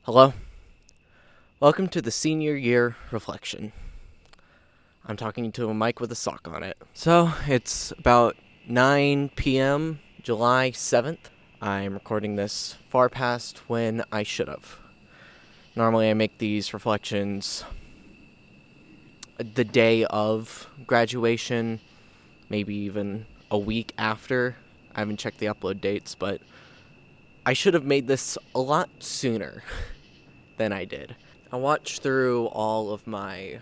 Hello. Welcome to the senior year reflection. I'm talking to a mic with a sock on it. So, it's about 9 p.m., July 7th. I'm recording this far past when I should have. Normally I make these reflections the day of graduation, maybe even a week after. I haven't checked the upload dates, but I should have made this a lot sooner than I did. I watched through all of my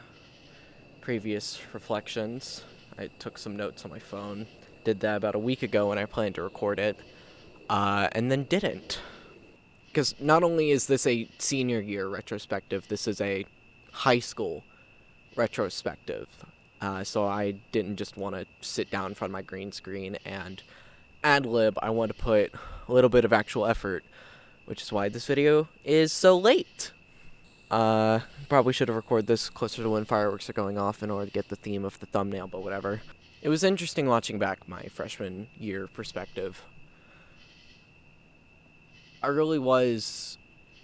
previous reflections. I took some notes on my phone. Did that about a week ago when I planned to record it, and then didn't. Because not only is this a senior year retrospective, this is a high school retrospective. So I didn't just want to sit down in front of my green screen and ad-lib. I wanted to put a little bit of actual effort, which is why this video is so late. Probably should have recorded this closer to when fireworks are going off in order to get the theme of the thumbnail, but whatever. It was interesting watching back my freshman year perspective. I really was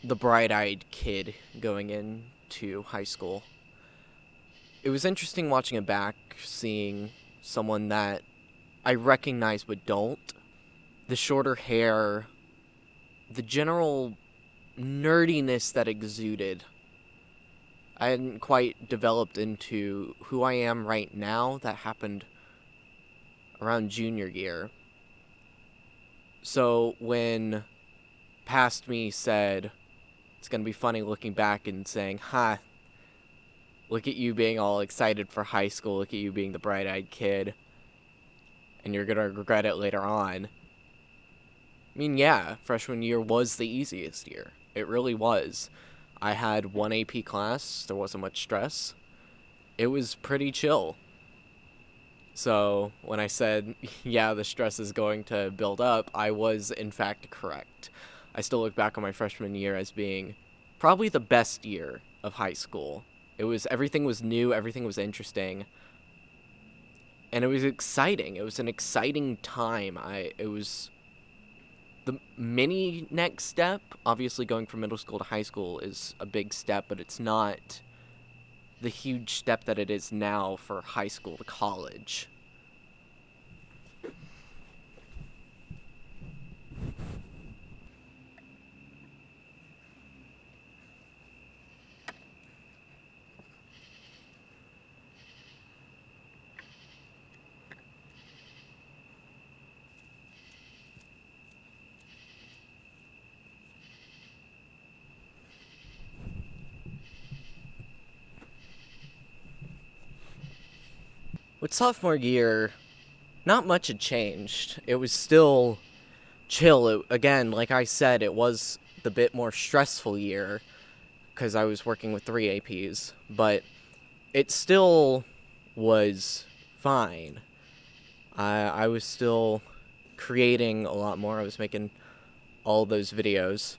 the bright-eyed kid going into high school. It was interesting watching it back, seeing someone that I recognize but don't. The shorter hair, the general nerdiness that exuded. I hadn't quite developed into who I am right now. That happened around junior year. So when past me said, it's going to be funny looking back and saying, look at you being all excited for high school, look at you being the bright-eyed kid, and you're going to regret it later on. I mean, yeah, freshman year was the easiest year. It really was. I had one AP class, there wasn't much stress. It was pretty chill. So, when I said, yeah, the stress is going to build up, I was, in fact, correct. I still look back on my freshman year as being probably the best year of high school. Everything was new, everything was interesting. And it was exciting. It was an exciting time. It was the mini next step. Obviously, going from middle school to high school is a big step, but it's not the huge step that it is now for high school to college. With sophomore year, not much had changed. It was still chill. Again, like I said, it was the bit more stressful year because I was working with 3 APs, but it still was fine. I was still creating a lot more. I was making all those videos.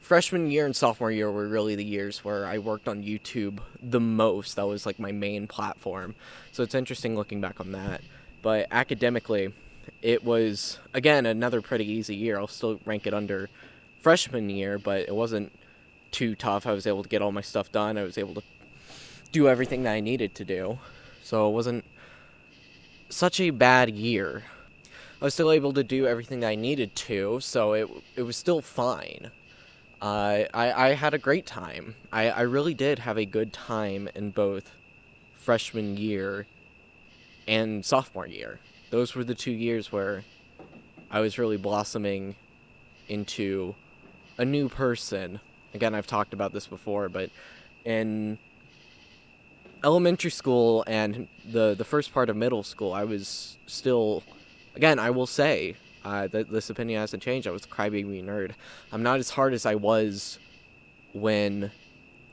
Freshman year and sophomore year were really the years where I worked on YouTube the most. That was like my main platform. So it's interesting looking back on that. But academically, it was, again, another pretty easy year. I'll still rank it under freshman year, but it wasn't too tough. I was able to get all my stuff done. I was able to do everything that I needed to do. So it wasn't such a bad year. I was still able to do everything that I needed to, so it was still fine. I had a great time. I really did have a good time in both freshman year and sophomore year. Those were the 2 years where I was really blossoming into a new person. Again, I've talked about this before, but in elementary school and the first part of middle school, I was still, again, I will say, that this opinion hasn't changed. I was a crybaby nerd. I'm not as hard as I was when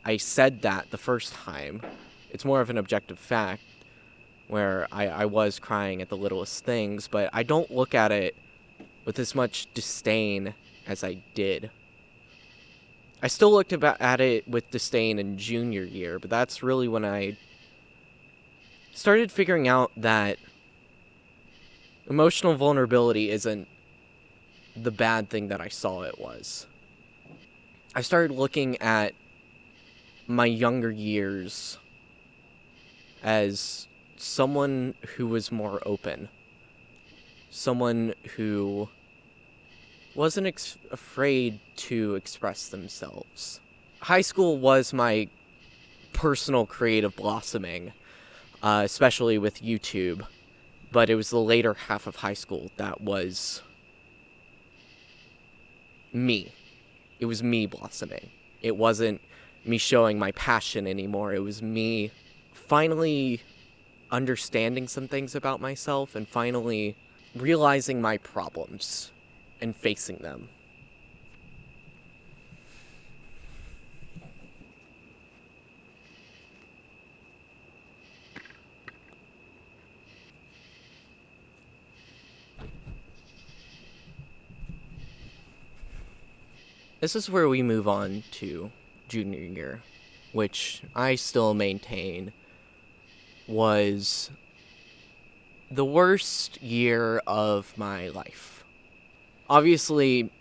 I said that the first time. It's more of an objective fact where I was crying at the littlest things, but I don't look at it with as much disdain as I did. I still looked at it with disdain in junior year, but that's really when I started figuring out that emotional vulnerability isn't the bad thing that I saw it was. I started looking at my younger years as someone who was more open. Someone who wasn't afraid to express themselves. High school was my personal creative blossoming, especially with YouTube, but it was the later half of high school that was me. It was me blossoming. It wasn't me showing my passion anymore. It was me finally understanding some things about myself and finally realizing my problems and facing them. This is where we move on to junior year, which I still maintain was the worst year of my life. Obviously,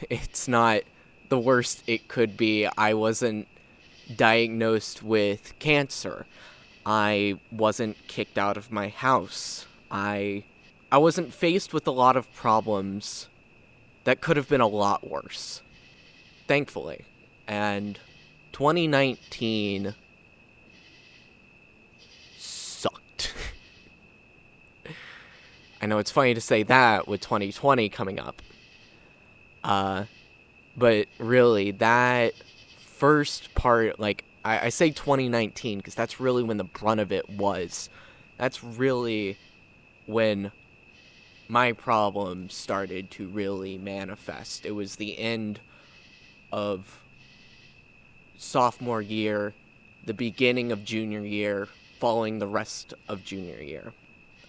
it's not the worst it could be. I wasn't diagnosed with cancer. I wasn't kicked out of my house. I wasn't faced with a lot of problems that could have been a lot worse, thankfully. And 2019 sucked. I know it's funny to say that with 2020 coming up. But really, that first part, like, I say 2019 because that's really when the brunt of it was. That's really when my problems started to really manifest. It was the end of sophomore year, the beginning of junior year, following the rest of junior year.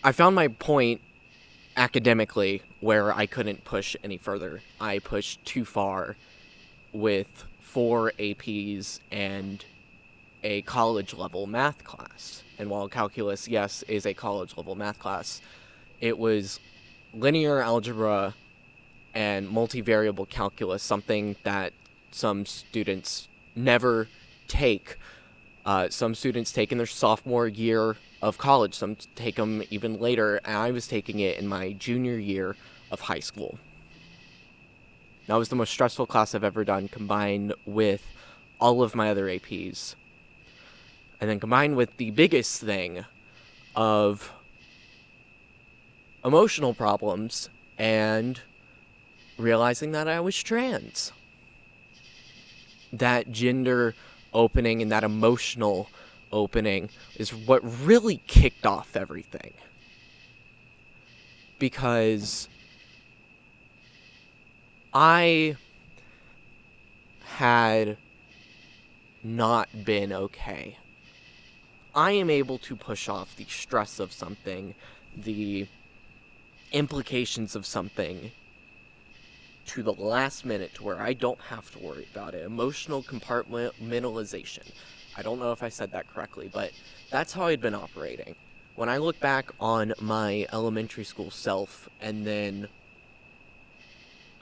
I found my point academically where I couldn't push any further. I pushed too far with 4 APs and a college-level math class. And while calculus, yes, is a college-level math class, it was linear algebra and multivariable calculus, something that some students never take. Some students take in their sophomore year of college. Some take them even later, and I was taking it in my junior year of high school. That was the most stressful class I've ever done, combined with all of my other APs. And then combined with the biggest thing of emotional problems and realizing that I was trans. That gender opening and that emotional opening is what really kicked off everything. Because I had not been okay. I am able to push off the stress of something, the implications of something, to the last minute to where I don't have to worry about it. Emotional compartmentalization. I don't know if I said that correctly, but that's how I'd been operating. When I look back on my elementary school self and then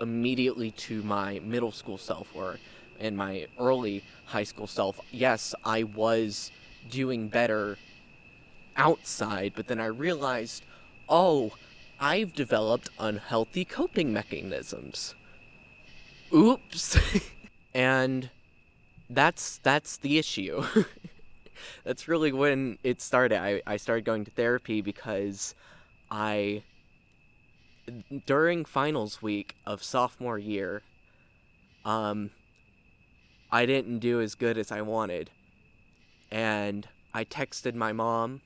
immediately to my middle school self or in my early high school self, yes, I was doing better outside, but then I realized, oh, I've developed unhealthy coping mechanisms. Oops. And that's the issue. That's really when it started. I started going to therapy because during finals week of sophomore year, I didn't do as good as I wanted. And I texted my mom.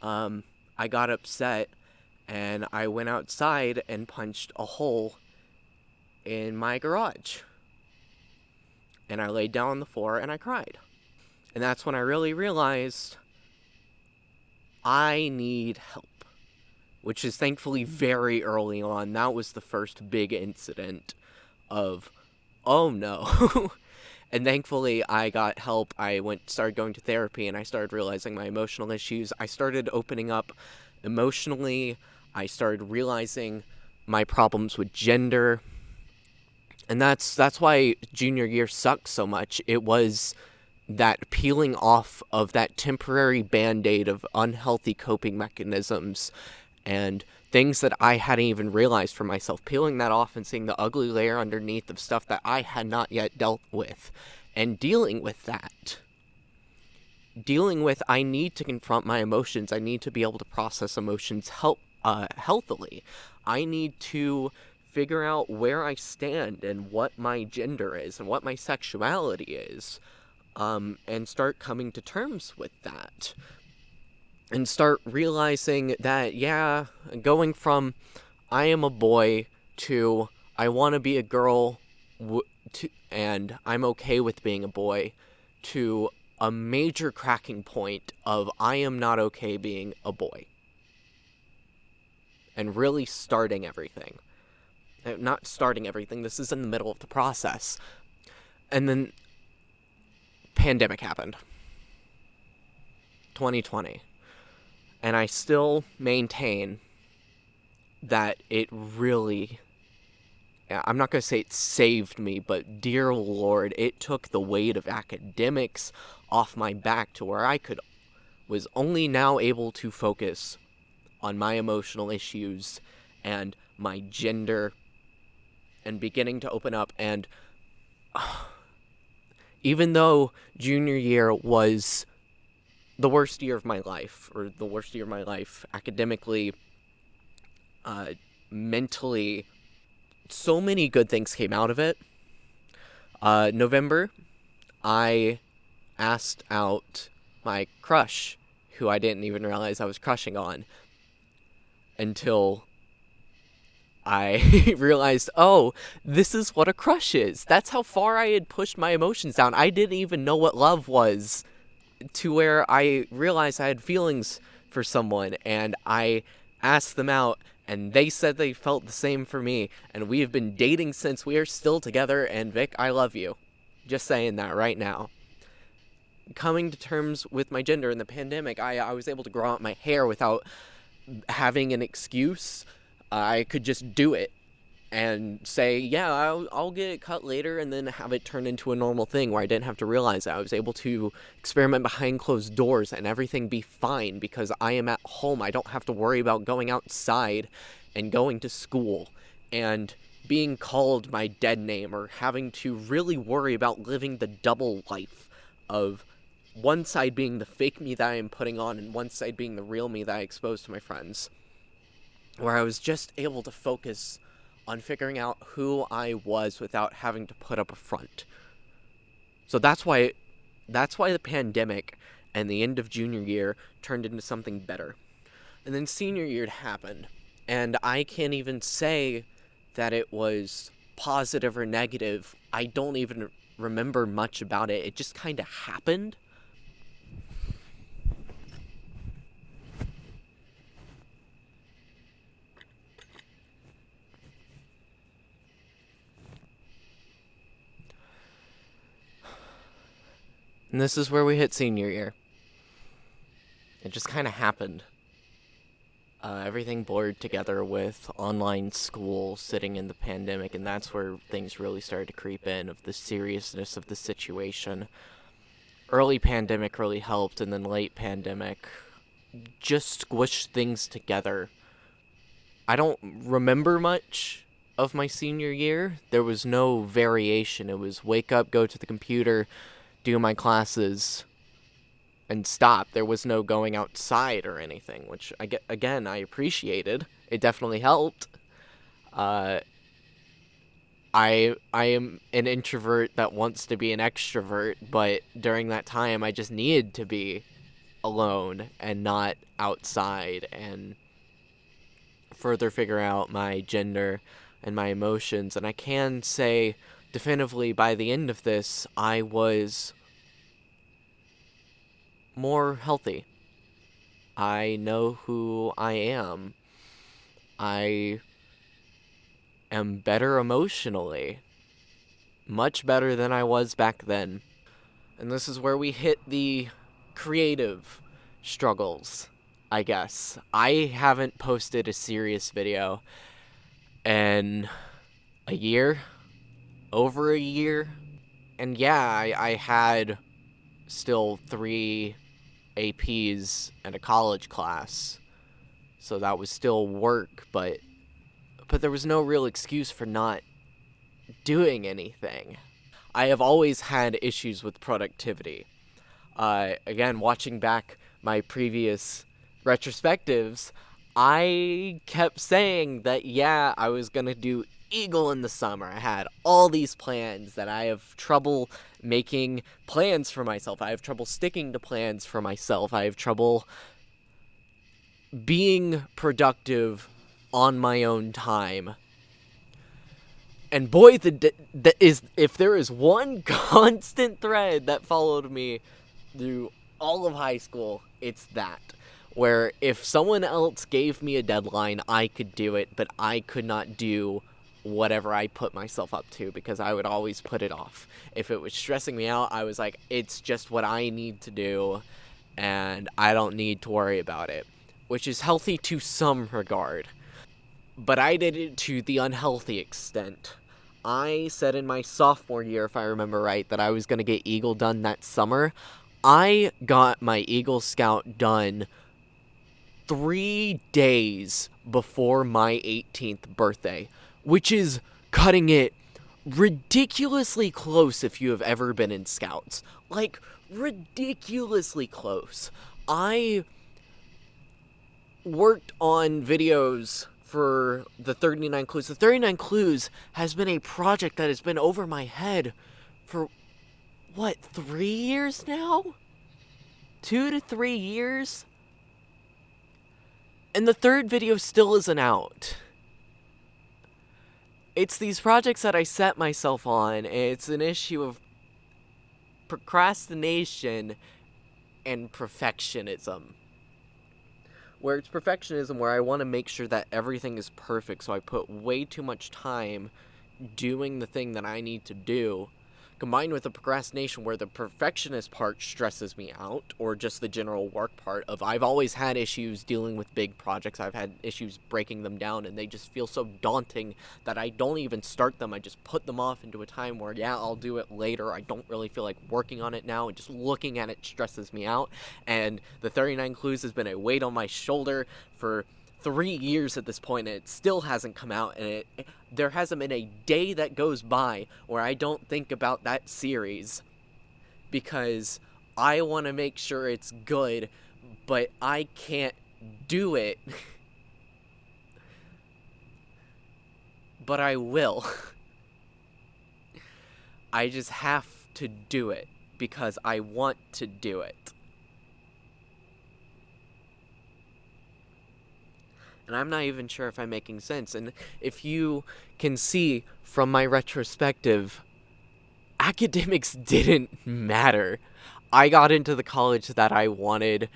I got upset. And I went outside and punched a hole in my garage. And I laid down on the floor and I cried. And that's when I really realized I need help. Which is thankfully very early on. That was the first big incident of, oh no. And thankfully I got help. I started going to therapy and I started realizing my emotional issues. I started opening up emotionally. I started realizing my problems with gender. And that's why junior year sucked so much. It was that peeling off of that temporary band-aid of unhealthy coping mechanisms and things that I hadn't even realized for myself, peeling that off and seeing the ugly layer underneath of stuff that I had not yet dealt with, and dealing with that. I need to confront my emotions. I need to be able to process emotions healthily. I need to figure out where I stand and what my gender is and what my sexuality is, and start coming to terms with that. And start realizing that, going from I am a boy to I want to be a girl and I'm okay with being a boy, to a major cracking point of I am not okay being a boy. And really starting everything. Not starting everything, this is in the middle of the process. And then pandemic happened. 2020. And I still maintain that it really, I'm not going to say it saved me, but dear Lord, it took the weight of academics off my back to where I was only now able to focus on my emotional issues and my gender and beginning to open up. And even though junior year was the worst year of my life, academically, mentally, so many good things came out of it. November, I asked out my crush, who I didn't even realize I was crushing on, until I realized, oh, this is what a crush is. That's how far I had pushed my emotions down. I didn't even know what love was, to where I realized I had feelings for someone, and I asked them out, and they said they felt the same for me, and we have been dating since. We are still together, and Vic, I love you. Just saying that right now. Coming to terms with my gender in the pandemic, I was able to grow out my hair without having an excuse. I could just do it and say, I'll get it cut later, and then have it turn into a normal thing where I didn't have to realize it. I was able to experiment behind closed doors and everything be fine because I am at home. I don't have to worry about going outside and going to school and being called my dead name, or having to really worry about living the double life of one side being the fake me that I am putting on and one side being the real me that I expose to my friends. Where I was just able to focus on figuring out who I was without having to put up a front. So that's why the pandemic and the end of junior year turned into something better. And then senior year happened, and I can't even say that it was positive or negative. I don't even remember much about it. It just kind of happened. And this is where we hit senior year. It just kind of happened. Everything blurred together with online school, sitting in the pandemic, and that's where things really started to creep in, of the seriousness of the situation. Early pandemic really helped, and then late pandemic just squished things together. I don't remember much of my senior year. There was no variation. It was wake up, go to the computer, do my classes, and stop. There was no going outside or anything, which I appreciated. It definitely helped. I am an introvert that wants to be an extrovert, but during that time I just needed to be alone and not outside, and further figure out my gender and my emotions. And I can say definitively, by the end of this, I was more healthy. I know who I am. I am better emotionally. Much better than I was back then. And this is where we hit the creative struggles, I guess. I haven't posted a serious video in a year, over a year. And yeah, I had still 3 APs and a college class. So that was still work, but there was no real excuse for not doing anything. I have always had issues with productivity. Again, watching back my previous retrospectives, I kept saying that, yeah, I was going to do Eagle in the summer. I had all these plans that I have trouble making plans for myself. I have trouble sticking to plans for myself. I have trouble being productive on my own time. And boy, if there is one constant thread that followed me through all of high school, it's that. Where if someone else gave me a deadline, I could do it, but I could not do whatever I put myself up to because I would always put it off. If it was stressing me out, I was like, it's just what I need to do, and I don't need to worry about it. Which is healthy to some regard. But I did it to the unhealthy extent. I said in my sophomore year, if I remember right, that I was going to get Eagle done that summer. I got my Eagle Scout done 3 days before my 18th birthday, which is cutting it ridiculously close if you have ever been in Scouts. Like, ridiculously close. I worked on videos for the 39 Clues. The 39 Clues has been a project that has been over my head for, 3 years now? 2 to 3 years? And the 3rd video still isn't out. It's these projects that I set myself on, and it's an issue of procrastination and perfectionism. Where it's perfectionism, where I want to make sure that everything is perfect, so I put way too much time doing the thing that I need to do, combined with the procrastination where the perfectionist part stresses me out, or just the general work part of I've always had issues dealing with big projects. I've had issues breaking them down, and they just feel so daunting that I don't even start them. I just put them off into a time where, yeah, I'll do it later. I don't really feel like working on it now, and just looking at it stresses me out. And the 39 Clues has been a weight on my shoulder for 3 years at this point, and it still hasn't come out, and there hasn't been a day that goes by where I don't think about that series, because I want to make sure it's good, but I can't do it. But I will. I just have to do it because I want to do it. And I'm not even sure if I'm making sense. And if you can see from my retrospective, academics didn't matter. I got into the college that I wanted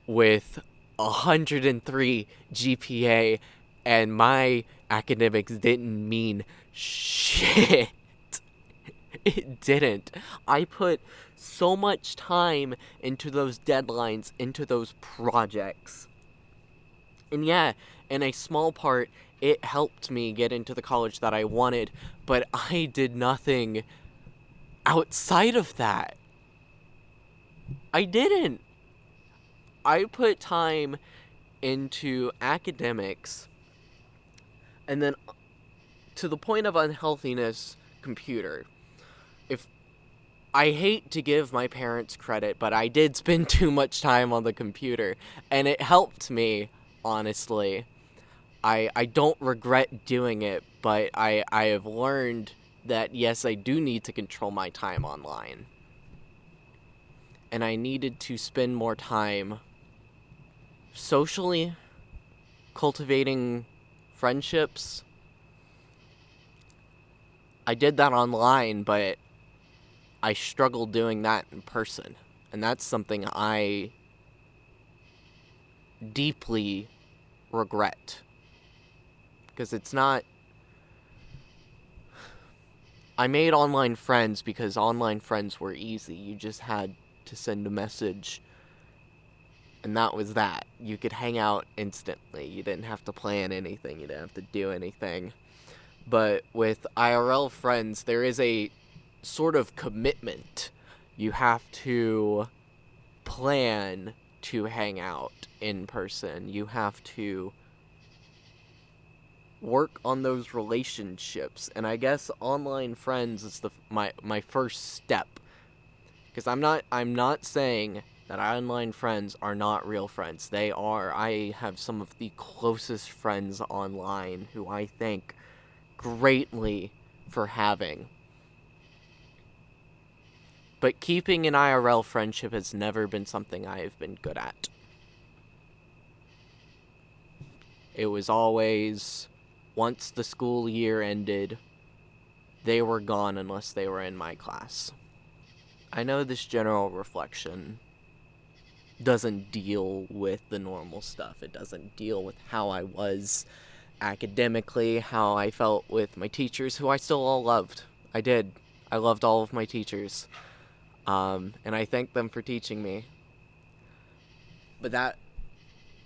with 103 GPA, and my academics didn't mean shit. It didn't. I put so much time into those deadlines, into those projects. And yeah, in a small part, it helped me get into the college that I wanted, but I did nothing outside of that. I didn't. I put time into academics, and then to the point of unhealthiness, computer. If I hate to give my parents credit, but I did spend too much time on the computer, and it helped me, honestly. I don't regret doing it, but I have learned that, yes, I do need to control my time online. And I needed to spend more time socially, cultivating friendships. I did that online, but I struggled doing that in person. And that's something I deeply regret. Because it's not... I made online friends because online friends were easy. You just had to send a message And that was that. You could hang out instantly. You didn't have to plan anything. You didn't have to do anything. But with IRL friends, there is a sort of commitment. You have to plan to hang out in person. You have to work on those relationships. And I guess online friends is my first step. Because I'm not saying that online friends are not real friends. They are. I have some of the closest friends online who I thank greatly for having. But keeping an IRL friendship has never been something I have been good at. It was always, once the school year ended, they were gone unless they were in my class. I know this general reflection doesn't deal with the normal stuff. It doesn't deal with how I was academically, how I felt with my teachers, who I still all loved. I did. I loved all of my teachers. And I thank them for teaching me. But that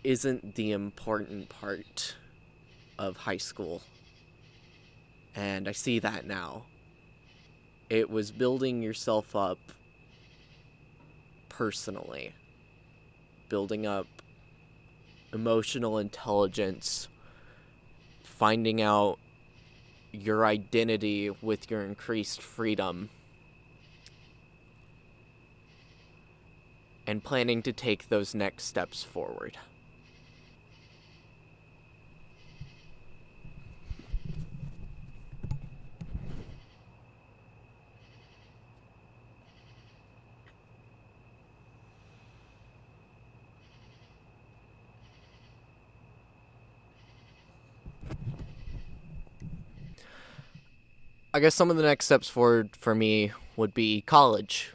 isn't the important part of high school. And I see that now. It was building yourself up personally. Building up emotional intelligence. Finding out your identity with your increased freedom. And planning to take those next steps forward. I guess some of the next steps forward for me would be college.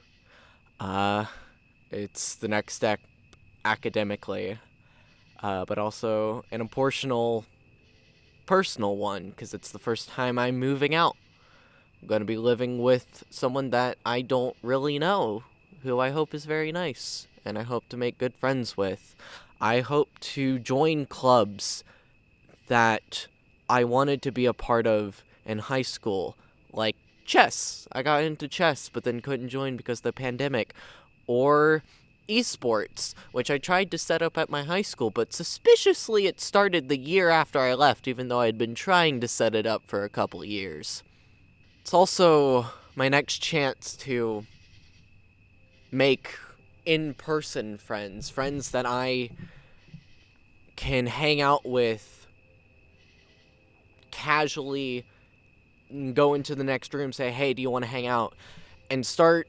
It's the next step academically, but also an personal one, because it's the first time I'm moving out. I'm going to be living with someone that I don't really know, who I hope is very nice, and I hope to make good friends with. I hope to join clubs that I wanted to be a part of in high school, like chess. I got into chess, but then couldn't join because of the pandemic. Or esports, which I tried to set up at my high school, but suspiciously it started the year after I left, even though I had been trying to set it up for a couple years. It's also my next chance to make in-person friends that I can hang out with casually, go into the next room, say, hey, do you want to hang out? And start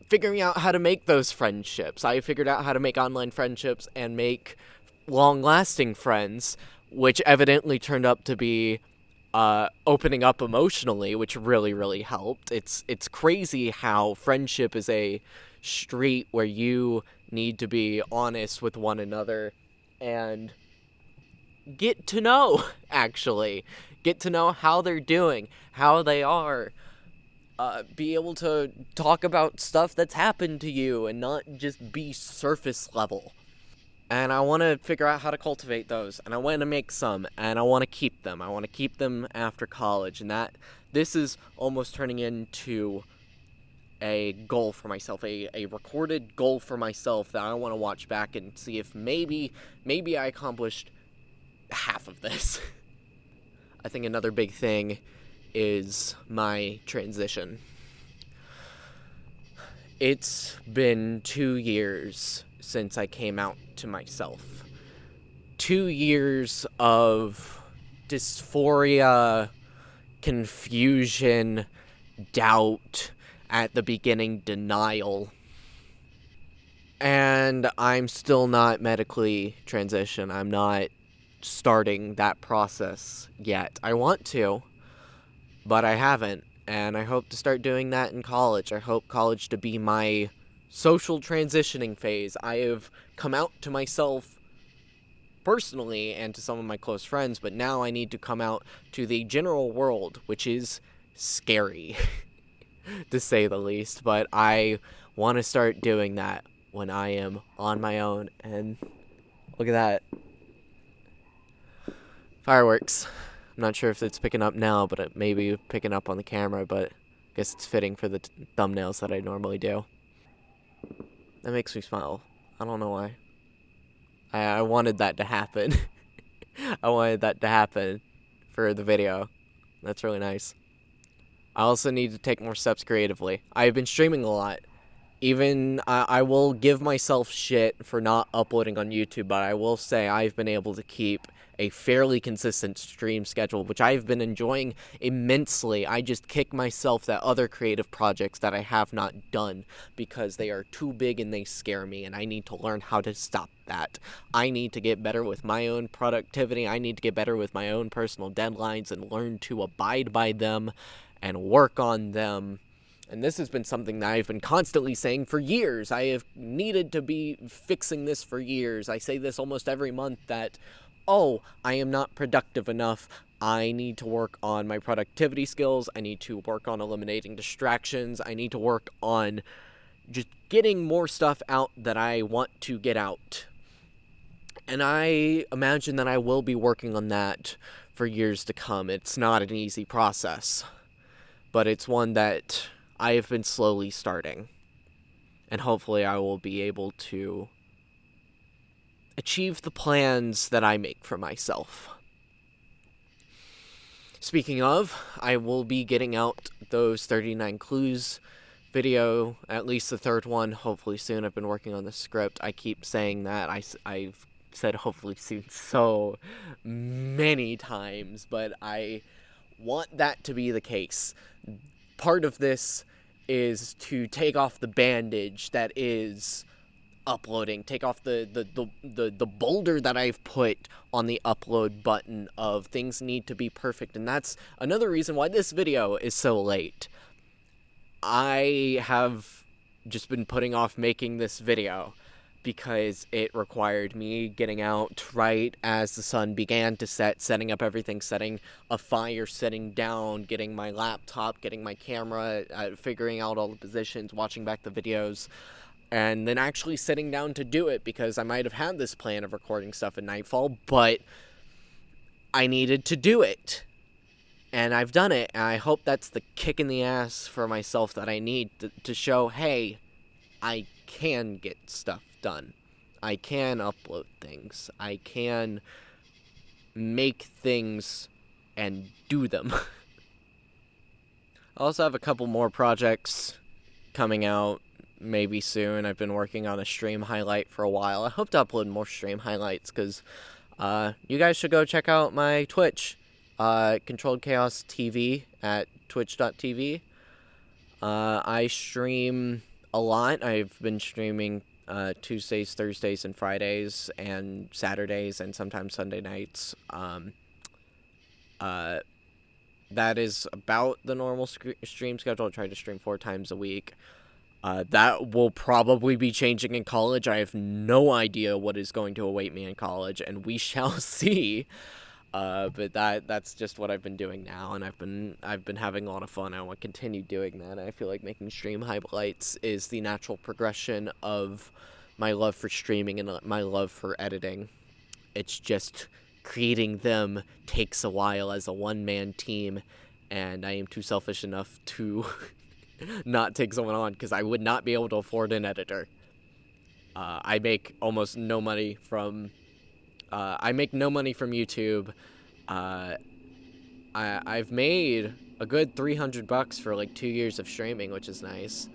figuring out how to make those friendships. I figured out how to make online friendships and make long-lasting friends, which evidently turned up to be opening up emotionally, which really, really helped. It's crazy how friendship is a street where you need to be honest with one another and get to know, actually. Get to know how they're doing, how they are. Be able to talk about stuff that's happened to you and not just be surface level. And I want to figure out how to cultivate those, and I want to make some, and I want to keep them. I want to keep them after college, and this is almost turning into a goal for myself, a recorded goal for myself that I want to watch back and see if maybe I accomplished half of this. I think another big thing is my transition. It's been 2 years since I came out to myself. 2 years of dysphoria, confusion, doubt, at the beginning denial. And I'm still not medically transitioned. I'm not starting that process yet. I want to, but I haven't, and I hope to start doing that in college. I hope college to be my social transitioning phase. I have come out to myself personally and to some of my close friends, but now I need to come out to the general world, which is scary, to say the least, but I want to start doing that. when I am on my own. And look at that. Fireworks. I'm not sure if it's picking up now, but it may be picking up on the camera, but I guess it's fitting for the thumbnails that I normally do. That makes me smile. I don't know why. I wanted that to happen. I wanted that to happen for the video. That's really nice. I also need to take more steps creatively. I've been streaming a lot. Even I will give myself shit for not uploading on YouTube, but I will say I've been able to keep a fairly consistent stream schedule, which I've been enjoying immensely. I just kick myself at other creative projects that I have not done because they are too big and they scare me, and I need to learn how to stop that. I need to get better with my own productivity. I need to get better with my own personal deadlines and learn to abide by them and work on them. And this has been something that I've been constantly saying for years. I have needed to be fixing this for years. I say this almost every month that, oh, I am not productive enough. I need to work on my productivity skills. I need to work on eliminating distractions. I need to work on just getting more stuff out that I want to get out. And I imagine that I will be working on that for years to come. It's not an easy process, but it's one that I have been slowly starting, and hopefully I will be able to achieve the plans that I make for myself. Speaking of, I will be getting out those 39 clues video, at least the third one, hopefully soon. I've been working on the script. I keep saying that. I've said hopefully soon so many times, but I want that to be the case. Part of this is to take off the bandage that is uploading, take off the boulder that I've put on the upload button of things need to be perfect. And that's another reason why this video is so late. I have just been putting off making this video because it required me getting out right as the sun began to set, setting up everything, setting a fire, sitting down, getting my laptop, getting my camera, figuring out all the positions, watching back the videos, and then actually sitting down to do it, because I might have had this plan of recording stuff at nightfall, but I needed to do it. And I've done it, and I hope that's the kick in the ass for myself that I need to show, hey, I can get stuff done. I can upload things. I can make things and do them. I also have a couple more projects coming out maybe soon. I've been working on a stream highlight for a while. I hope to upload more stream highlights because you guys should go check out my Twitch. ControlledChaos TV at twitch.tv. I stream a lot. I've been streaming Tuesdays, Thursdays, and Fridays, and Saturdays, and sometimes Sunday nights. That is about the normal stream schedule. I try to stream 4 times a week. That will probably be changing in college. I have no idea what is going to await me in college, and we shall see. But that's just what I've been doing now, and I've been having a lot of fun. I want to continue doing that. I feel like making stream highlights is the natural progression of my love for streaming and my love for editing. It's just creating them takes a while as a one-man team, and I am too selfish enough to not take someone on because I would not be able to afford an editor. I make almost no money from YouTube. I've made a good $300 for like 2 years of streaming, which is nice.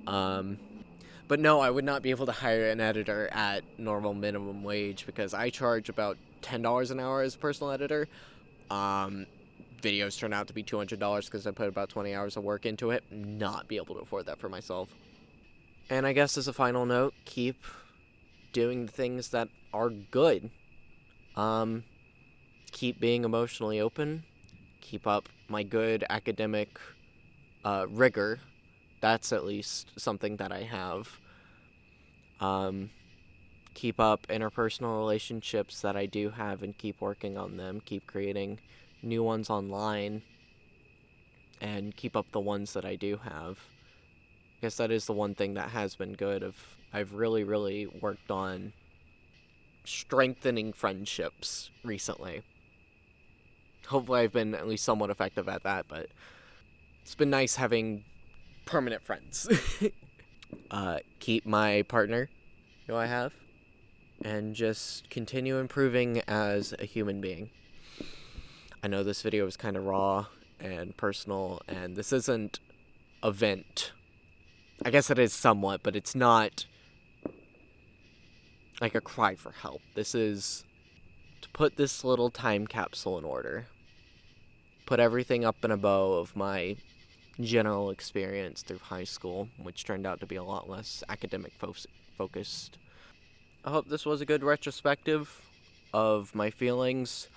But no, I would not be able to hire an editor at normal minimum wage because I charge about $10 an hour as a personal editor. Videos turn out to be $200 because I put about 20 hours of work into it. Not be able to afford that for myself. And I guess as a final note, keep doing the things that are good. Keep being emotionally open. Keep up my good academic rigor. That's at least something that I have. Keep up interpersonal relationships that I do have and keep working on them. Keep creating new ones online. And keep up the ones that I do have. I guess that is the one thing that has been good of I've really worked on strengthening friendships recently. Hopefully I've been at least somewhat effective at that, but it's been nice having permanent friends. Keep my partner, who I have, and just continue improving as a human being. I know this video is kind of raw and personal, and this isn't a vent. I guess it is somewhat, but it's not like a cry for help. This is to put this little time capsule in order. Put everything up in a bow of my general experience through high school, which turned out to be a lot less academic focused. I hope this was a good retrospective of my feelings.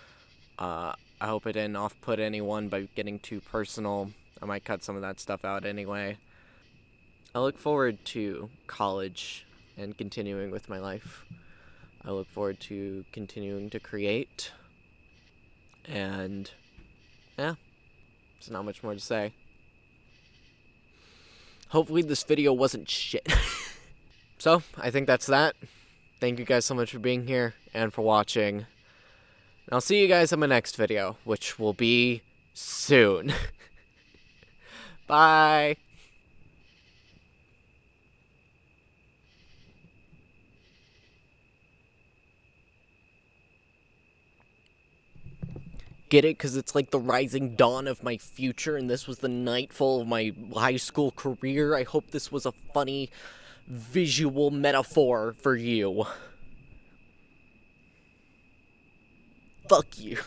I hope it didn't off-put anyone by getting too personal. I might cut some of that stuff out anyway. I look forward to college and continuing with my life. I look forward to continuing to create. And yeah, there's not much more to say. Hopefully this video wasn't shit. So, I think that's that. Thank you guys so much for being here and for watching. And I'll see you guys in my next video, which will be soon. Bye! Get it? Because it's like the rising dawn of my future, and this was the nightfall of my high school career. I hope this was a funny visual metaphor for you. Fuck you.